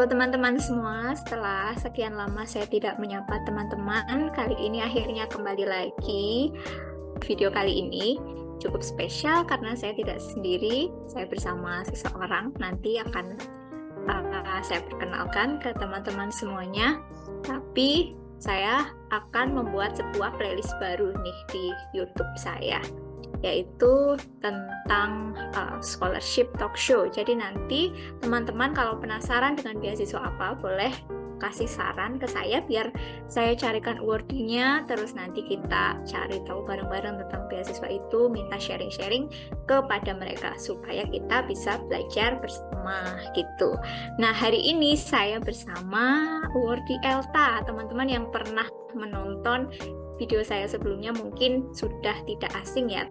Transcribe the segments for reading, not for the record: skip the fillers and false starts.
Halo teman-teman semua, setelah sekian lama saya tidak menyapa teman-teman, kali ini akhirnya kembali lagi. Video kali ini cukup spesial karena saya tidak sendiri, saya bersama seseorang. Nanti akan saya perkenalkan ke teman-teman semuanya. Tapi saya akan membuat sebuah playlist baru nih di YouTube saya, yaitu tentang scholarship talk show. Jadi nanti teman-teman kalau penasaran dengan beasiswa apa, boleh kasih saran ke saya biar saya carikan awardee-nya, terus nanti kita cari tahu bareng-bareng tentang beasiswa itu, minta sharing-sharing kepada mereka supaya kita bisa belajar bersama gitu. Nah, hari ini saya bersama awardee Elta. Teman-teman yang pernah menonton video saya sebelumnya mungkin sudah tidak asing ya.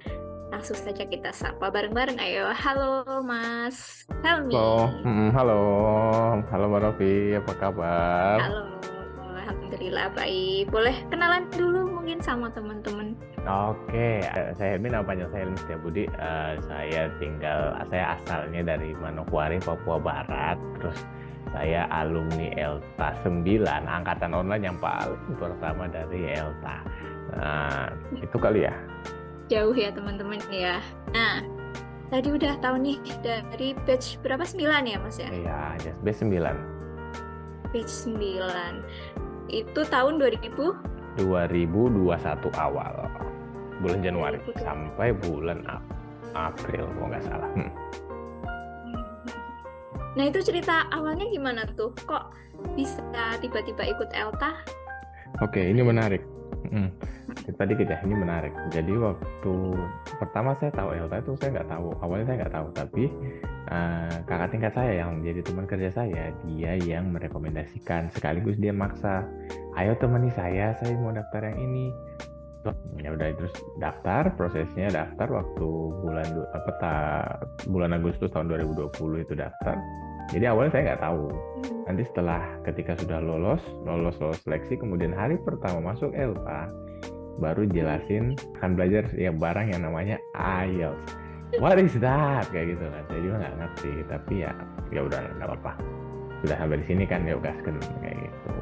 Langsung saja kita sapa bareng-bareng. Ayo, halo Mas Helmi. Halo, halo Mbak Novi, apa kabar? Halo, alhamdulillah baik. Boleh kenalan dulu mungkin sama teman-teman. Oke, saya Helmi, nama panjang saya Helmi Setiabudi. Saya asalnya dari Manokwari, Papua Barat. Terus saya alumni ELTA 9, angkatan online yang paling pertama dari ELTA. Nah, itu kali ya. Jauh ya teman-teman ya. Nah, tadi udah tahu nih dari batch berapa? 9 ya Mas ya? Iya, B9. Batch 9. Itu tahun 2021 awal. Bulan Januari sampai bulan April kalau nggak salah. Nah, itu cerita awalnya gimana tuh? Kok bisa tiba-tiba ikut ELTA? Oke, ini menarik. Tadi ini menarik. Jadi waktu pertama saya tahu ELTA itu saya nggak tahu. Awalnya saya nggak tahu, tapi kakak tingkat saya yang jadi teman kerja saya, dia yang merekomendasikan, sekaligus dia maksa, ayo temani saya mau daftar yang ini. Ya udah, terus prosesnya daftar waktu bulan Agustus tahun 2020 itu daftar. Jadi awalnya saya nggak tahu. Nanti ketika sudah lolos seleksi, kemudian hari pertama masuk ELTA, baru jelasin akan belajar ya barang yang namanya IELTS. What is that? Kayak gitu kan. Saya juga nggak ngerti, tapi ya udah nggak apa-apa. Sudah sampai di sini kan, ya gasken kayak gitu.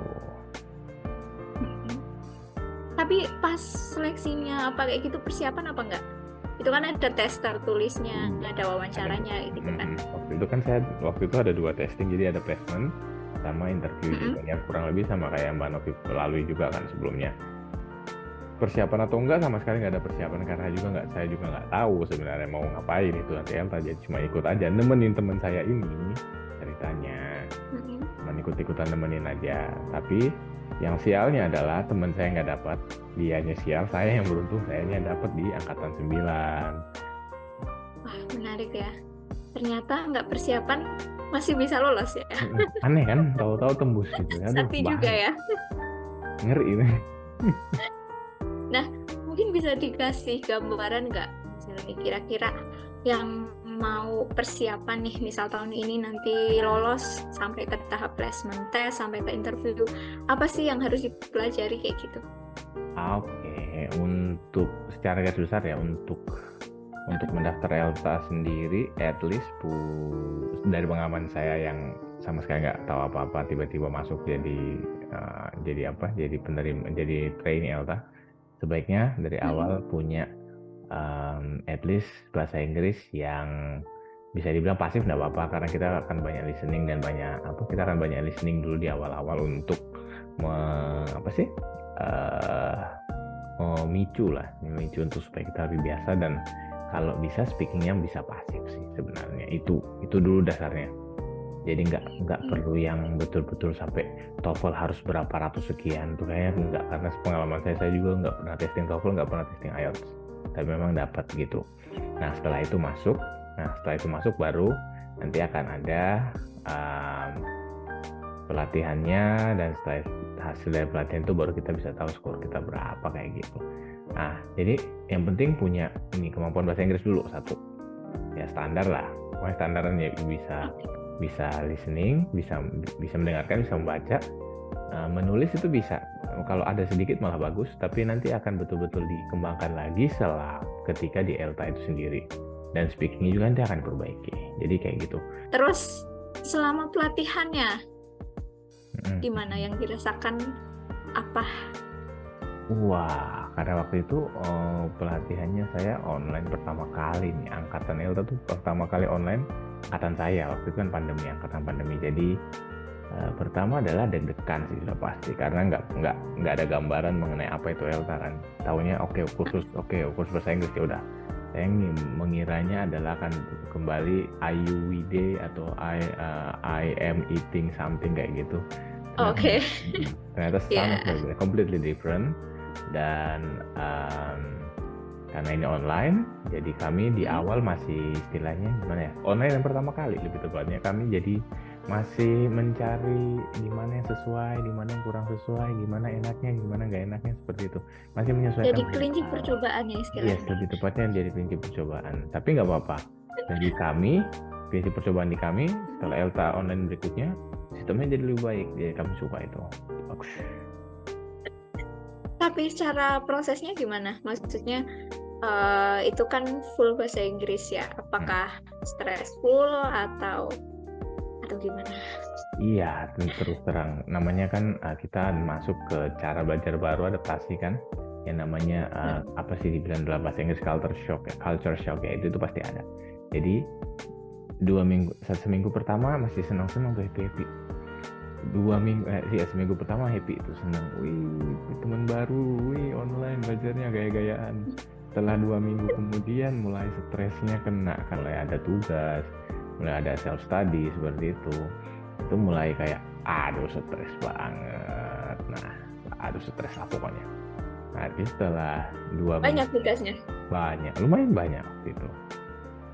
Tapi pas seleksinya apa kayak gitu, persiapan apa enggak? Itu kan ada tes tertulisnya, ada wawancaranya gitu kan. Waktu itu ada 2 testing, jadi ada placement sama interview juga, yang kurang lebih sama kayak Mbak Novi lalui juga kan sebelumnya. Persiapan atau enggak, sama sekali nggak ada persiapan, karena saya juga nggak tahu sebenarnya mau ngapain itu nanti ELTA. Jadi cuma ikut aja, nemenin teman saya ini ceritanya, ikut-ikutan nemenin aja. Tapi yang sialnya adalah teman saya nggak dapat, dianya sial, saya yang beruntung, sayanya dapat di angkatan 9. Wah, menarik ya. Ternyata nggak persiapan masih bisa lolos ya. Aneh kan, tahu-tahu tembus gitu. Sakti juga ya. Ngeri ini. Nah, mungkin bisa dikasih gambaran nggak? Kira-kira yang mau persiapan nih, misal tahun ini nanti lolos sampai ke tahap placement test, sampai ke interview, apa sih yang harus dipelajari kayak gitu? Oke, untuk secara garis besar ya, untuk mendaftar ELTA sendiri, at least dari pengalaman saya yang sama sekali nggak tahu apa-apa, tiba-tiba masuk jadi penerima, jadi trainee ELTA, sebaiknya dari awal punya at least bahasa Inggris yang bisa dibilang pasif, nggak apa-apa, karena kita akan banyak listening dan kita akan banyak listening dulu di awal-awal untuk memicu untuk supaya kita lebih biasa, dan kalau bisa speakingnya bisa pasif sih sebenarnya. Itu dulu dasarnya. Jadi nggak perlu yang betul-betul sampai TOEFL harus berapa ratus sekian tuh, kayaknya nggak, karena pengalaman saya juga nggak pernah testing TOEFL, nggak pernah testing IELTS, tapi memang dapat gitu. Nah, setelah itu masuk baru nanti akan ada pelatihannya, dan setelah hasil dari pelatihan itu baru kita bisa tahu skor kita berapa kayak gitu. Nah, jadi yang penting punya kemampuan bahasa Inggris dulu satu. Ya standar lah, pokoknya standarnya bisa listening, bisa mendengarkan, bisa membaca, menulis itu bisa. Kalau ada sedikit malah bagus, tapi nanti akan betul-betul dikembangkan lagi ketika di ELTA itu sendiri. Dan speakingnya juga nanti akan diperbaiki. Jadi kayak gitu. Terus selama pelatihannya Gimana yang dirasakan apa? Wah, karena waktu itu pelatihannya saya online pertama kali nih. Angkatan ELTA tuh pertama kali online angkatan saya. Waktu itu kan angkatan pandemi. Jadi pertama adalah deg-degan sih sudah pasti karena nggak ada gambaran mengenai apa itu ELTA kan. Taunya kurs bahasa Inggris ya udah. Saya mengiranya adalah akan kembali IUWD atau I am eating something kayak gitu. Oke. Ternyata sama sekali, completely different. Dan karena ini online, jadi kami di awal masih istilahnya gimana ya, online yang pertama kali lebih tepatnya, kami jadi masih mencari gimana yang sesuai, gimana yang kurang sesuai, gimana enaknya, gimana nggak enaknya, seperti itu. Masih menyesuaikan. Jadi kelinci percobaan ya istilahnya. Yes, lebih tepatnya jadi kelinci percobaan. Tapi nggak apa-apa. Jadi kami, kelinci percobaan di kami, setelah ELTA online berikutnya, sistemnya jadi lebih baik. Jadi kami suka itu. Bagus. Tapi secara prosesnya gimana? Maksudnya itu kan full bahasa Inggris ya. Apakah stressful atau gimana? Iya, terus terang. Namanya kan kita masuk ke cara belajar baru, adaptasi kan. Yang namanya apa sih dibilang dalam bahasa Inggris culture shock ya, itu pasti ada. Jadi seminggu pertama masih senang-senang tuh, happy. Seminggu pertama happy itu, senang, teman baru, online belajarnya gaya-gayaan. Setelah 2 minggu kemudian mulai stresnya kena, kalau ada tugas, mulai ada self study seperti itu mulai kayak stres banget. Stres lah pokoknya. Nanti setelah 2 banyak tugasnya, lumayan banyak waktu itu.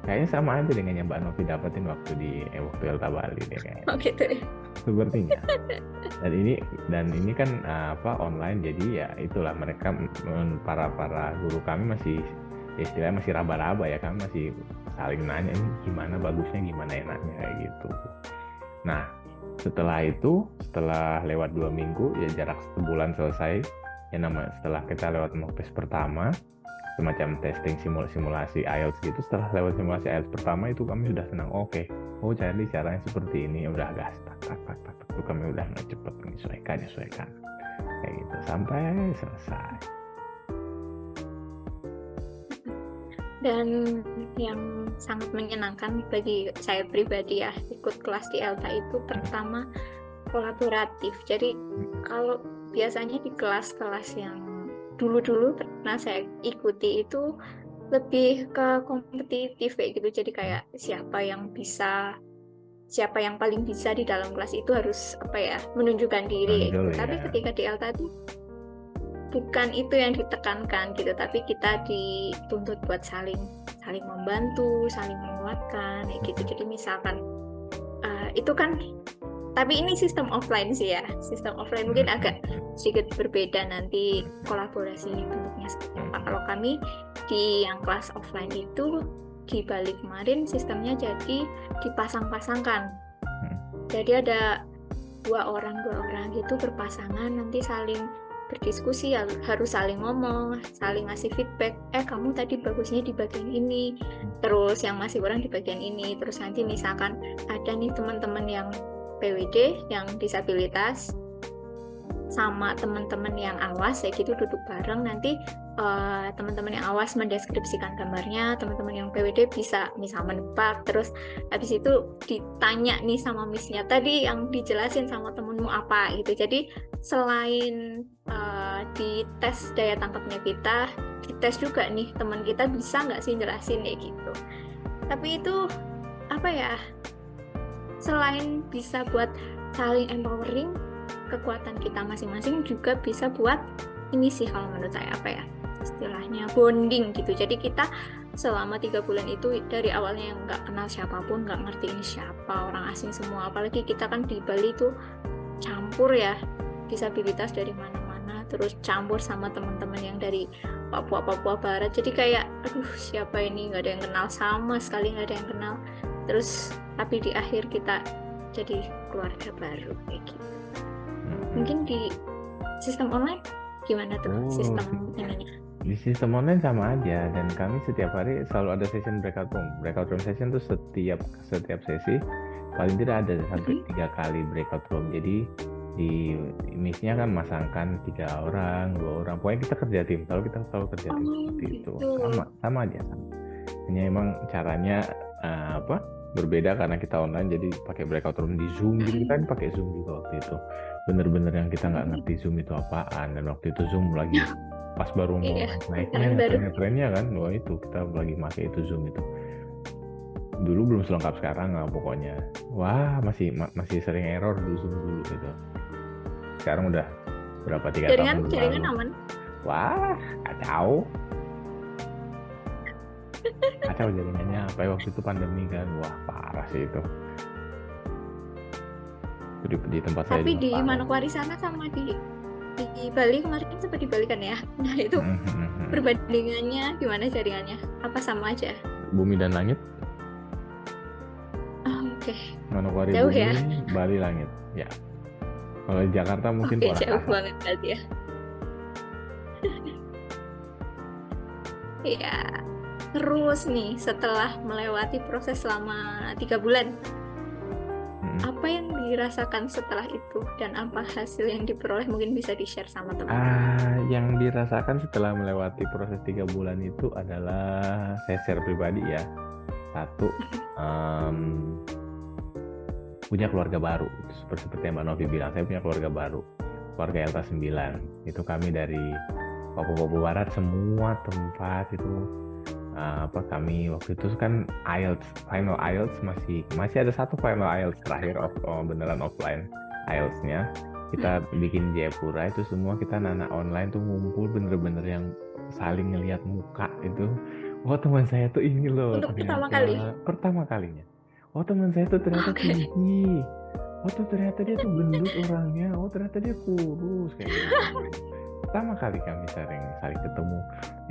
Kayaknya sama aja dengan yang Mbak Novi dapetin waktu di ELTA Bali deh kayaknya. Oh gitu ya. Sepertinya. Dan ini kan online, jadi ya itulah, mereka para guru kami masih istilahnya masih raba-raba ya, kami masih saling nanya ini gimana bagusnya, gimana enaknya kayak gitu. Nah, setelah lewat 2 minggu ya, jarak sebulan selesai ya, setelah kita lewat mock test pertama, semacam testing simulasi IELTS gitu. Setelah lewat simulasi IELTS pertama itu kami sudah senang, jadi caranya seperti ini, udah gas itu kami udah cepet menyesuaikan kayak gitu sampai selesai. Dan yang sangat menyenangkan bagi saya pribadi ya, ikut kelas di ELTA itu pertama kolaboratif. Jadi kalau biasanya di kelas-kelas yang dulu pernah saya ikuti itu lebih ke kompetitif kayak gitu. Jadi kayak siapa yang paling bisa di dalam kelas itu harus menunjukkan diri gitu. Tapi ketika di ELTA itu bukan itu yang ditekankan gitu, tapi kita dituntut buat saling membantu, saling menguatkan kayak gitu. Jadi misalkan itu kan, tapi ini sistem offline sih ya. Sistem offline mungkin agak sedikit berbeda nanti kolaborasi bentuknya seperti apa. Kalau kami di yang kelas offline itu di Bali kemarin sistemnya jadi dipasang-pasangkan. Jadi ada dua orang gitu berpasangan, nanti saling berdiskusi, harus saling ngomong, saling ngasih feedback. Kamu tadi bagusnya di bagian ini, terus yang masih kurang di bagian ini. Terus nanti misalkan ada nih teman-teman yang PWD, yang disabilitas, sama teman-teman yang awas ya gitu, duduk bareng. Nanti teman-teman yang awas mendeskripsikan gambarnya, teman-teman yang PWD bisa misal menebak. Terus habis itu ditanya nih sama missnya, tadi yang dijelasin sama temenmu apa gitu. Jadi selain dites daya tangkapnya kita, dites juga nih teman kita bisa nggak sih jelasin kayak gitu. Tapi itu selain bisa buat saling empowering, kekuatan kita masing-masing juga bisa buat ini sih kalau menurut saya istilahnya bonding gitu. Jadi kita selama 3 bulan itu dari awalnya yang nggak kenal siapapun, nggak ngerti ini siapa, orang asing semua. Apalagi kita kan di Bali itu campur ya, disabilitas dari mana-mana, terus campur sama teman-teman yang dari Papua Barat. Jadi kayak siapa ini, nggak ada yang kenal, sama sekali nggak ada yang kenal. Terus tapi di akhir kita jadi keluarga baru kayak gitu. Mungkin di sistem online gimana tuh sistem ininya? Di sistem online sama aja, dan kami setiap hari selalu ada session breakout room session tuh setiap sesi paling tidak ada sampai 3 kali breakout room. Jadi di miss-nya kan masangkan 3 orang, 2 orang, pokoknya kita kerja tim, kita selalu kerja tim seperti itu, gitu. sama aja sama. Hanya emang caranya berbeda karena kita online, jadi pakai breakout room di Zoom gitu, kan pakai Zoom juga waktu itu, bener-bener yang kita nggak ngerti Zoom itu apaan, dan waktu itu Zoom lagi pas baru mau naiknya trennya kan, wah itu kita lagi pakai itu Zoom itu. Dulu belum selengkap sekarang lah pokoknya. Wah, masih sering error di Zoom dulu gitu. Sekarang udah berapa 3 tahun lalu. Jaringan aman? Wah, kacau. Kacau jaringannya. Apa waktu itu pandemi kan. Wah, parah sih itu. Di tempat saya. Tapi di Manokwari sana sama di Bali kemarin sempat dibalikan ya. Nah itu perbandingannya gimana jaringannya? Apa sama aja? Bumi dan langit. Oke. Manokwari jauh bumi, ya? Bali langit. Ya. Kalau di Jakarta mungkin jauh banget berarti ya. Iya. Terus nih setelah melewati proses selama 3 bulan, apa yang dirasakan setelah itu dan apa hasil yang diperoleh, mungkin bisa di-share sama teman? Yang dirasakan setelah melewati proses 3 bulan itu adalah saya share pribadi ya. Satu, punya keluarga baru. Seperti yang Mbak Novi bilang, saya punya keluarga baru, keluarga Elta 9. Itu kami dari Papua Barat, semua tempat itu kami waktu itu kan final IELTS masih ada satu final IELTS terakhir beneran offline IELTS-nya kita bikin Jayapura. Itu semua kita anak online tuh ngumpul, bener-bener yang saling ngelihat muka itu. Oh, teman saya tuh ini loh. Untuk pertama kalinya. Oh, teman saya tuh ternyata tinggi. Oh, tuh ternyata dia tuh gendut orangnya. Oh, ternyata dia kurus kayak gitu. Pertama kali kami saling ketemu.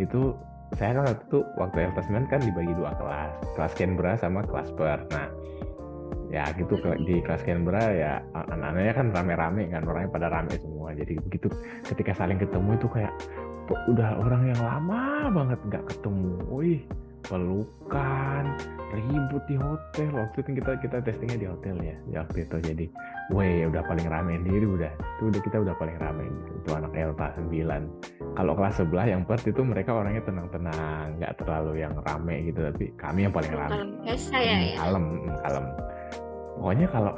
Itu saya kan waktu LT9 kan dibagi 2 kelas Canberra sama kelas Perth. Nah, ya gitu, di kelas Canberra ya anak-anaknya kan rame-rame kan, orangnya pada rame semua. Jadi begitu ketika saling ketemu itu kayak udah orang yang lama banget nggak ketemu. Wih, pelukan, ribut di hotel. Waktu itu kita testingnya di hotel ya waktu itu. Jadi udah paling rame diri kita udah paling rame gitu. Itu anak Elta 9. Kalau kelas sebelah yang Perth itu mereka orangnya tenang-tenang, nggak terlalu yang rame gitu, tapi kami yang paling rame. Kalem. Pokoknya kalau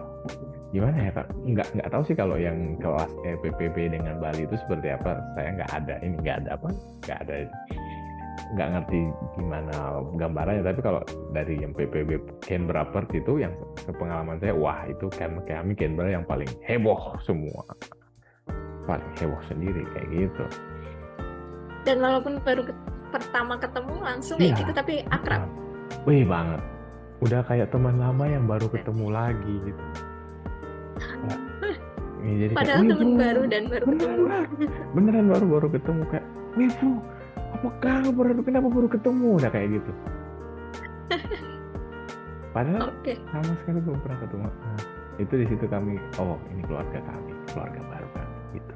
gimana ya Kak, nggak tahu sih kalau yang kelas PPB dengan Bali itu seperti apa. Saya nggak ngerti gimana gambarannya, tapi kalau dari yang PPB Canberra Perth itu yang sepengalaman saya, wah itu kan kami Canberra yang paling heboh semua, paling heboh sendiri kayak gitu. Dan walaupun baru pertama ketemu langsung kayak gitu, tapi akrab. Wih banget, udah kayak teman lama yang baru ketemu lagi gitu. Jadi padahal teman baru dan baru ketemu. Beneran baru ketemu kayak, wih Bu, kenapa baru ketemu? Udah kayak gitu. Padahal sama sekali belum pernah ketemu. Nah, itu di situ kami, ini keluarga baru kami gitu.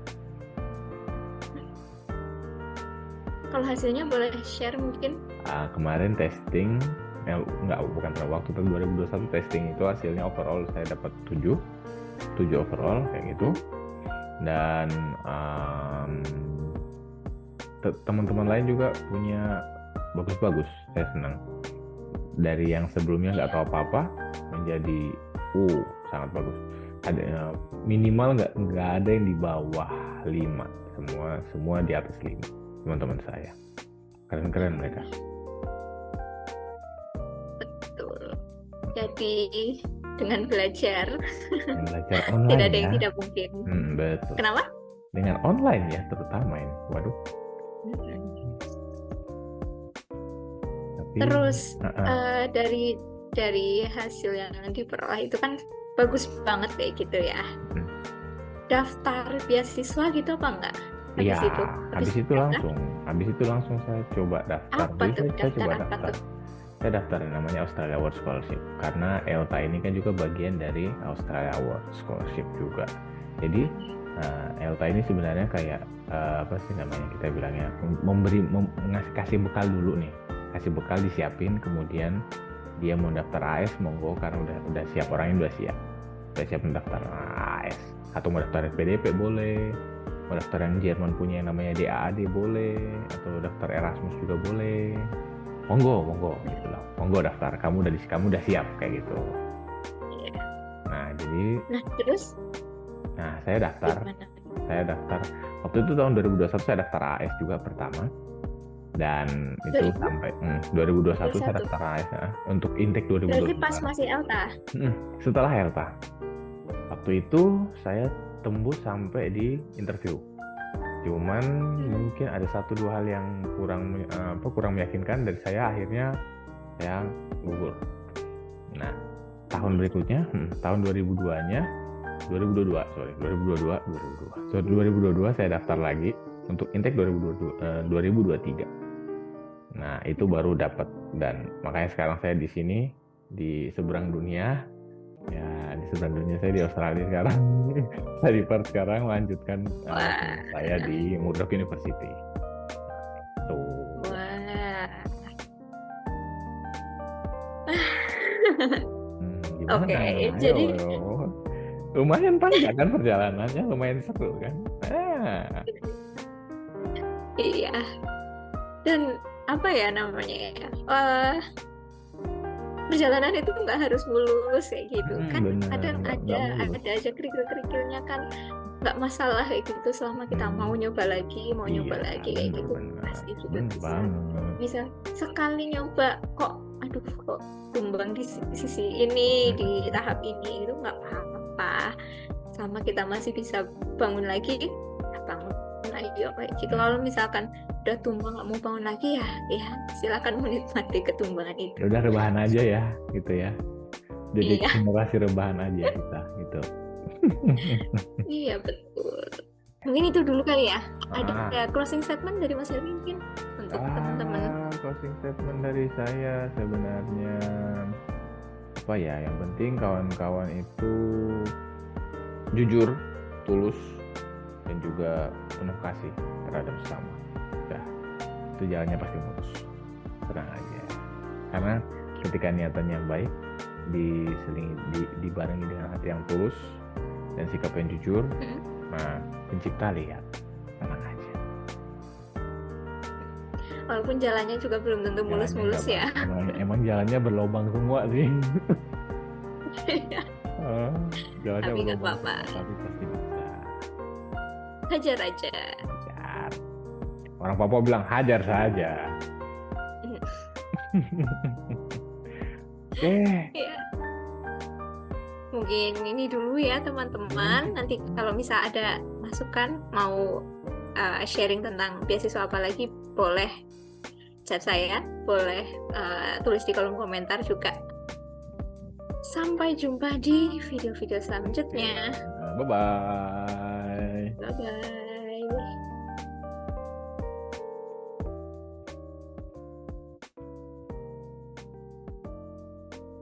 Kalau hasilnya boleh share mungkin? Kemarin testing, bukan waktu 2021 testing itu hasilnya overall saya dapat 7 overall kayak gitu. Dan teman-teman lain juga punya bagus-bagus, saya senang. Dari yang sebelumnya nggak tahu apa-apa menjadi sangat bagus. Ada minimal nggak ada yang di bawah 5, semua di atas 5 teman-teman saya. Keren mereka. Betul. Jadi dengan belajar online tidak ada yang tidak mungkin. Betul. Kenapa? Dengan online ya terutama ini. Waduh. Terus dari hasil yang diperoleh itu kan bagus banget kayak gitu ya. Daftar beasiswa gitu apa enggak? Habis itu langsung saya coba daftar. Saya daftar namanya Australia Award Scholarship, karena ELTA ini kan juga bagian dari Australia Award Scholarship juga. Jadi ELTA ini sebenarnya kayak apa sih namanya, kita bilangnya kasih bekal dulu nih, kasih bekal disiapin, kemudian dia mau daftar AS monggo, karena udah siap, orangnya udah siap mendaftar AS. atau mau daftar SPDP boleh, mau daftar yang Jerman punya yang namanya DAAD boleh, atau daftar Erasmus juga boleh. Monggo gitu loh. Monggo daftar, kamu udah siap kayak gitu. Iya. Nah, jadi Nah, terus saya daftar. gimana? Saya daftar waktu itu tahun 2021, saya daftar AS juga pertama. Dan itu 2000? sampai 2021 saya 21. daftar AS untuk intake Berarti 2022. pas masih ELTA. Setelah ELTA. Waktu itu saya tembus sampai di interview. Cuman mungkin ada 1-2 hal yang kurang meyakinkan dan saya akhirnya gugur. Nah, tahun berikutnya, tahun 2022 saya daftar lagi untuk intake 2023. Nah, itu baru dapat, dan makanya sekarang saya di sini di seberang dunia. Ya, di seberang dunia, saya di Australia sekarang. Saya di Perth sekarang melanjutkan saya di Murdoch University. Tuh. Wah. Gimana? Oke, Ayo, jadi lumayan panjang kan perjalanannya, lumayan seru kan? iya. Dan apa ya namanya ya? Perjalanan itu nggak harus mulus kayak gitu kan? Bener, Kadang nggak mulus. ada aja kerikil-kerikilnya kan, nggak masalah kayak gitu selama kita mau nyoba lagi kayak gitu, pasti juga bisa sekali nyoba kok tumbang di sisi ini, di tahap ini, itu nggak apa-apa, sama kita masih bisa bangun lagi, bangun ayo kayak gitu. Kalau misalkan udah tumbang nggak mau bangun lagi, ya silakan menikmati ketumbangan itu. Ya udah, rebahan aja ya gitu ya, jadi generasi rebahan aja kita gitu. Iya betul. Mungkin itu dulu kali ya. Ada closing statement dari Mas Helmi mungkin untuk teman-teman. Closing statement dari saya sebenarnya apa ya? Yang penting kawan-kawan itu jujur, tulus, dan juga penuh kasih terhadap sesama. Udah, itu jalannya pasti mulus. Tenang aja. Karena ketika niatannya baik, dibarengi dengan hati yang tulus dan sikap yang jujur, nah pencipta lihat, tenang aja. Walaupun jalannya juga belum tentu mulus-mulus ya. Emang jalannya berlobang semua sih. Jalannya tapi nggak berlobang, apa-apa. tapi pasti bisa. Hajar aja. Hajar. Orang Papua bilang hajar saja. Oke. Ya. Mungkin ini dulu ya teman-teman. Nanti kalau misal ada masukan mau sharing tentang beasiswa apa lagi, boleh chat saya, boleh tulis di kolom komentar juga. Sampai jumpa di video-video selanjutnya. Bye-bye. Bye-bye.